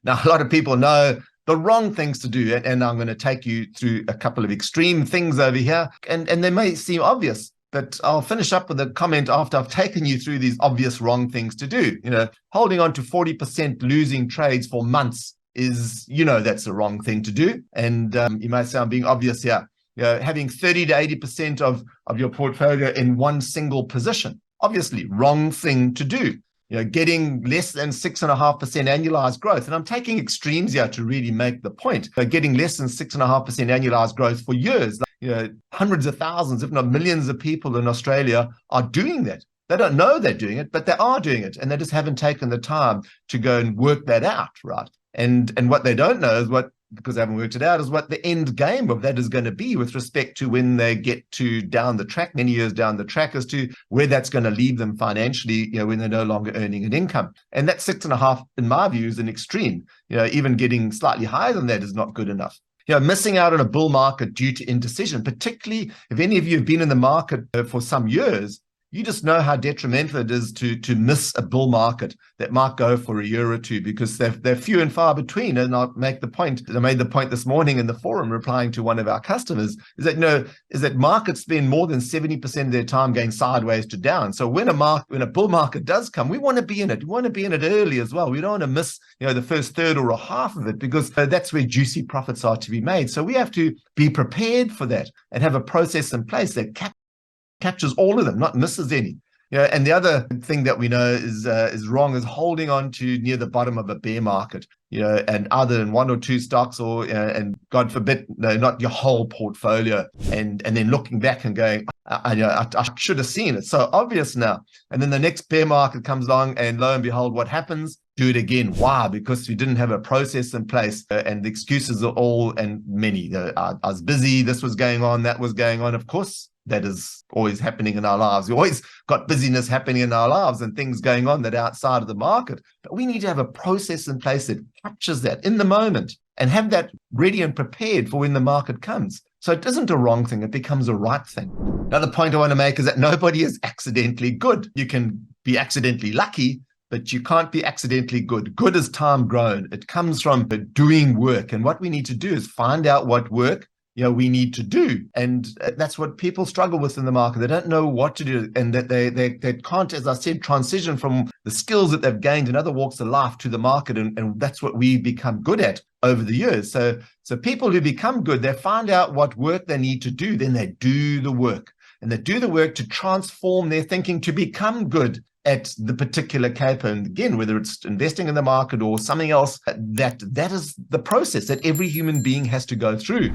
Now, a lot of people know the wrong things to do, and I'm going to take you through a couple of extreme things over here, and they may seem obvious, but I'll finish up with a comment after I've taken you through these obvious wrong things to do. Holding on to 40% losing trades for months is, that's the wrong thing to do. And you might say I'm being obvious here. Having 30 to 80% of your portfolio in one single position, obviously wrong thing to do. Getting less than 6.5% annualized growth. And I'm taking extremes here to really make the point. Getting less than 6.5% annualized growth for years. Hundreds of thousands, if not millions of people in Australia are doing that. They don't know they're doing it, but they are doing it. And they just haven't taken the time to go and work that out, right? And what they don't know is because they haven't worked it out, is what the end game of that is going to be with respect to when they get to down the track, many years down the track, as to where that's going to leave them financially, when they're no longer earning an income. And that 6.5, in my view, is an extreme. Even getting slightly higher than that is not good enough. Missing out on a bull market due to indecision, particularly if any of you have been in the market for some years, you just know how detrimental it is to miss a bull market that might go for a year or two, because they're few and far between. And I made the point this morning in the forum, replying to one of our customers, is that markets spend more than 70% of their time going sideways to down. So when a bull market does come, we want to be in it. We want to be in it early as well. We don't want to miss the first third or a half of it, because that's where juicy profits are to be made. So we have to be prepared for that and have a process in place that captures all of them, not misses any. And the other thing that we know is wrong is holding on to near the bottom of a bear market, and either in one or two stocks, or and God forbid, not your whole portfolio, and then looking back and going, I should have seen it. So obvious now. And then the next bear market comes along, and lo and behold, what happens? Do it again. Why? Because we didn't have a process in place, and the excuses are all and many. I was busy. This was going on. That was going on. Of course, that is always happening in our lives. We always got busyness happening in our lives and things going on that are outside of the market. But we need to have a process in place that captures that in the moment and have that ready and prepared for when the market comes. So it isn't a wrong thing. It becomes a right thing. Another point I want to make is that nobody is accidentally good. You can be accidentally lucky, but you can't be accidentally good. Good is time grown. It comes from doing work. And what we need to do is find out what work we need to do. And that's what people struggle with in the market. They don't know what to do, and that they can't, as I said, transition from the skills that they've gained in other walks of life to the market. And that's what we become good at over the years. So people who become good, they find out what work they need to do, then they do the work. And they do the work to transform their thinking to become good at the particular caper. And again, whether it's investing in the market or something else, that is the process that every human being has to go through.